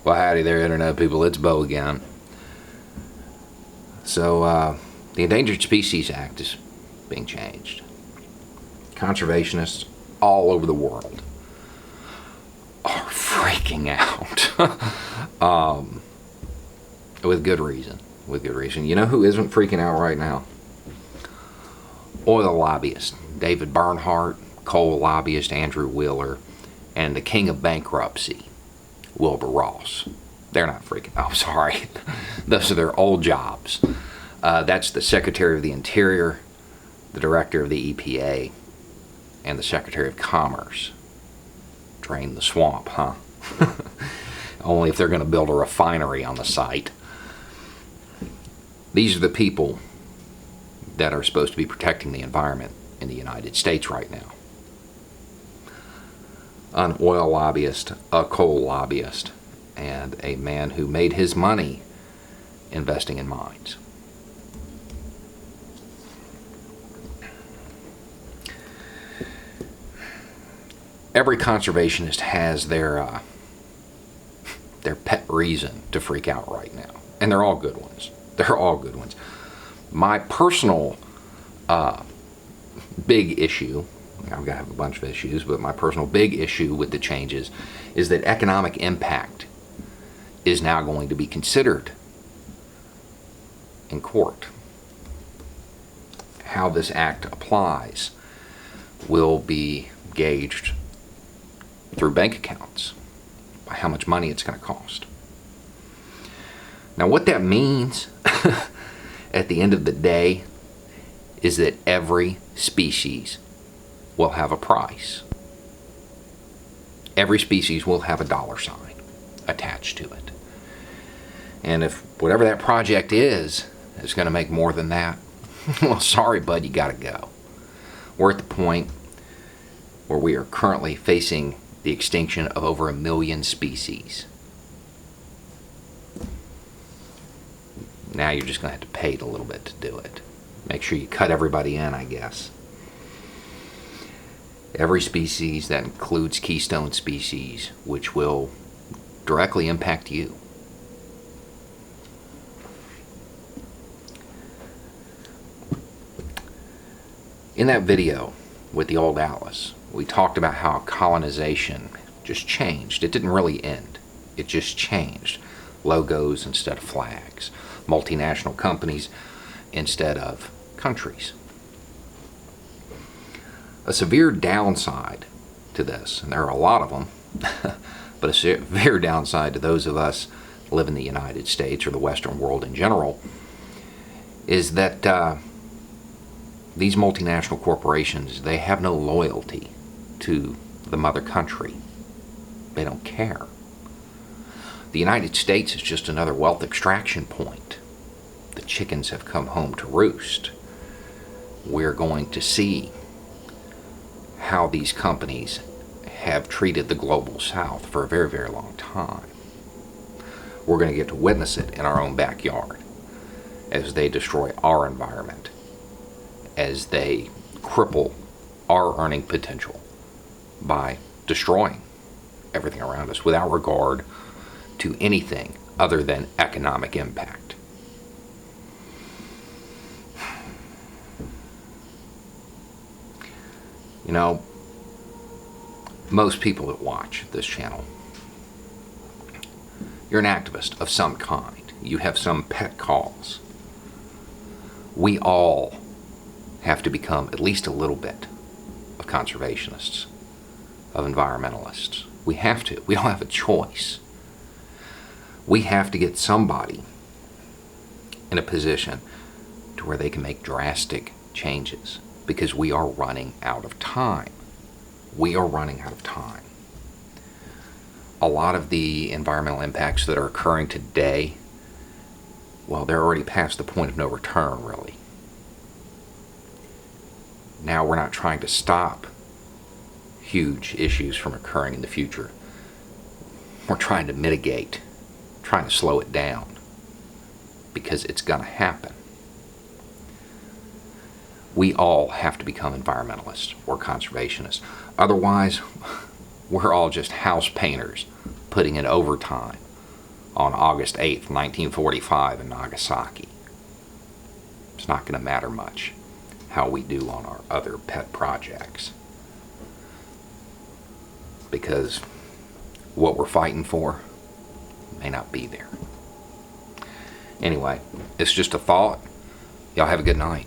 Well, howdy there, Internet people. It's Bo again. So, the Endangered Species Act is being changed. Conservationists all over the world are freaking out. With good reason. With good reason. You know who isn't freaking out right now? Oil lobbyists. David Bernhardt, coal lobbyist Andrew Wheeler, and the king of bankruptcy, Wilbur Ross. They're not freaking out. I'm sorry. Those are their old jobs. That's the Secretary of the Interior, the Director of the EPA, and the Secretary of Commerce. Drain the swamp, huh? Only if they're going to build a refinery on the site. These are the people that are supposed to be protecting the environment in the United States right now. An oil lobbyist, a coal lobbyist, and a man who made his money investing in mines. Every conservationist has their pet reason to freak out right now, and they're all good ones. They're all good ones. My personal big issue, I've got to have a bunch of issues, but my personal big issue with the changes is that economic impact is now going to be considered in court. How this act applies will be gauged through bank accounts, by how much money it's going to cost. Now, what that means at the end of the day is that every species will have a price. Every species will have a dollar sign attached to it. And if whatever that project is going to make more than that, well, sorry, bud, you got to go. We're at the point where we are currently facing the extinction of over 1 million species. Now you're just going to have to pay it a little bit to do it. Make sure you cut everybody in, I guess. Every species, that includes keystone species, which will directly impact you. In that video with the old Atlas, we talked about how colonization just changed. It didn't really end. It just changed. Logos instead of flags. Multinational companies instead of countries. A severe downside to this, and there are a lot of them, but a severe downside to those of us who live in the United States or the Western world in general, is that these multinational corporations, they have no loyalty to the mother country. They don't care. The United States is just another wealth extraction point. The chickens have come home to roost. We're going to see how these companies have treated the global south for a very, very long time. We're going to get to witness it in our own backyard as they destroy our environment, as they cripple our earning potential by destroying everything around us without regard to anything other than economic impact. You know, most people that watch this channel, you're an activist of some kind. You have some pet cause. We all have to become at least a little bit of conservationists, of environmentalists. We have to. We don't have a choice. We have to get somebody in a position to where they can make drastic changes, because we are running out of time. We are running out of time. A lot of the environmental impacts that are occurring today, well, they're already past the point of no return, really. Now we're not trying to stop huge issues from occurring in the future. We're trying to mitigate, trying to slow it down, because it's going to happen. We all have to become environmentalists or conservationists. Otherwise, we're all just house painters putting in overtime on August 8th, 1945 in Nagasaki. It's not going to matter much how we do on our other pet projects, because what we're fighting for may not be there. Anyway, it's just a thought. Y'all have a good night.